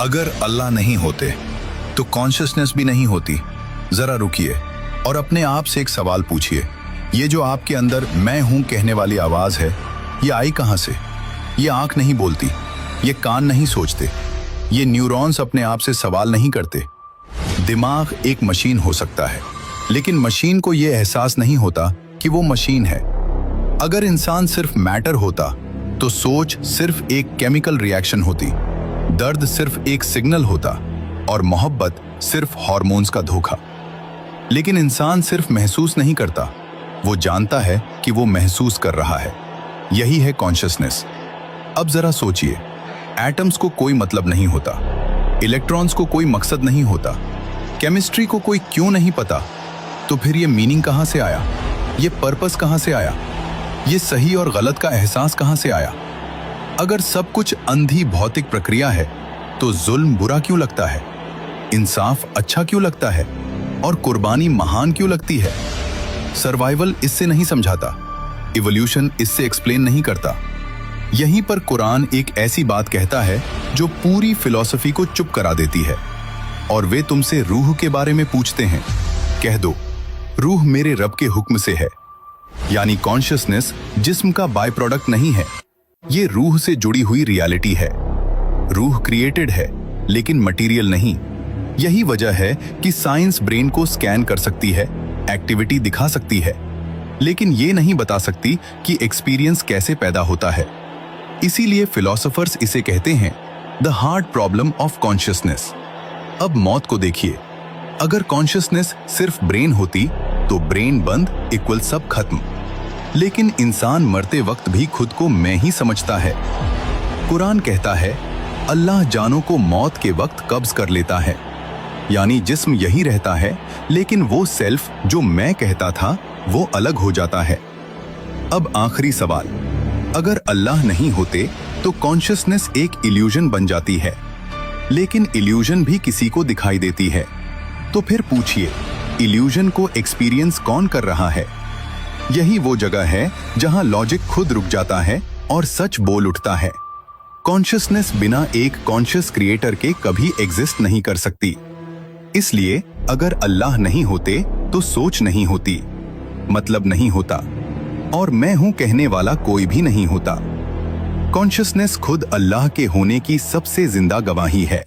अगर अल्लाह नहीं होते तो कॉन्शियसनेस भी नहीं होती। जरा रुकिए और अपने आप से एक सवाल पूछिए, ये जो आपके अंदर मैं हूं कहने वाली आवाज है, ये आई कहां से? ये आंख नहीं बोलती, ये कान नहीं सोचते, ये न्यूरॉन्स अपने आप से सवाल नहीं करते। दिमाग एक मशीन हो सकता है, लेकिन मशीन को यह एहसास नहीं होता कि वो मशीन है। अगर इंसान सिर्फ मैटर होता तो सोच सिर्फ एक केमिकल रिएक्शन होती, दर्द सिर्फ एक सिग्नल होता और मोहब्बत सिर्फ हार्मोन्स का धोखा। लेकिन इंसान सिर्फ महसूस नहीं करता, वो जानता है कि वो महसूस कर रहा है। यही है कॉन्शियसनेस। अब जरा सोचिए, एटम्स को कोई मतलब नहीं होता, इलेक्ट्रॉन्स को कोई मकसद नहीं होता, केमिस्ट्री को कोई क्यों नहीं पता, तो फिर ये मीनिंग कहां से आया? ये पर्पस कहां से आया? ये सही और गलत का एहसास कहां से आया? अगर सब कुछ अंधी भौतिक प्रक्रिया है तो जुल्म बुरा क्यों लगता है, इंसाफ अच्छा क्यों लगता है और कुर्बानी महान क्यों लगती है? सर्वाइवल इससे नहीं समझाता, इवोल्यूशन इससे एक्सप्लेन नहीं करता। यहीं पर कुरान एक ऐसी बात कहता है जो पूरी फिलॉसफी को चुप करा देती है। और वे तुमसे रूह के बारे में पूछते हैं, कह दो रूह मेरे रब के हुक्म से है। यानी कॉन्शियसनेस जिस्म का बाय प्रोडक्ट नहीं है, ये रूह से जुड़ी हुई रियलिटी है। रूह क्रिएटेड है लेकिन मटेरियल नहीं। यही वजह है कि साइंस ब्रेन को स्कैन कर सकती है, एक्टिविटी दिखा सकती है, लेकिन ये नहीं बता सकती कि एक्सपीरियंस कैसे पैदा होता है। इसीलिए फिलोसोफर्स इसे कहते हैं the hard problem of consciousness. अब मौत को देखिए, अगर कॉन्शियसनेस सिर्फ ब्रेन होती तो ब्रेन बंद इक्वल सब खत्म। लेकिन इंसान मरते वक्त भी खुद को मैं ही समझता है। कुरान कहता है अल्लाह जानों को मौत के वक्त कब्ज कर लेता है, यानी जिस्म यही रहता है लेकिन वो सेल्फ जो मैं कहता था वो अलग हो जाता है। अब आखिरी सवाल, अगर अल्लाह नहीं होते तो कॉन्शियसनेस एक इल्यूजन बन जाती है, लेकिन इल्यूजन भी किसी को दिखाई देती है। तो फिर पूछिए, इल्यूजन को एक्सपीरियंस कौन कर रहा है? यही वो जगह है जहां लॉजिक खुद रुक जाता है और सच बोल उठता है। कॉन्शियसनेस बिना एक कॉन्शियस क्रिएटर के कभी एग्जिस्ट नहीं कर सकती। इसलिए अगर अल्लाह नहीं होते तो सोच नहीं होती, मतलब नहीं होता, और मैं हूं कहने वाला कोई भी नहीं होता। कॉन्शियसनेस खुद अल्लाह के होने की सबसे जिंदा गवाही है।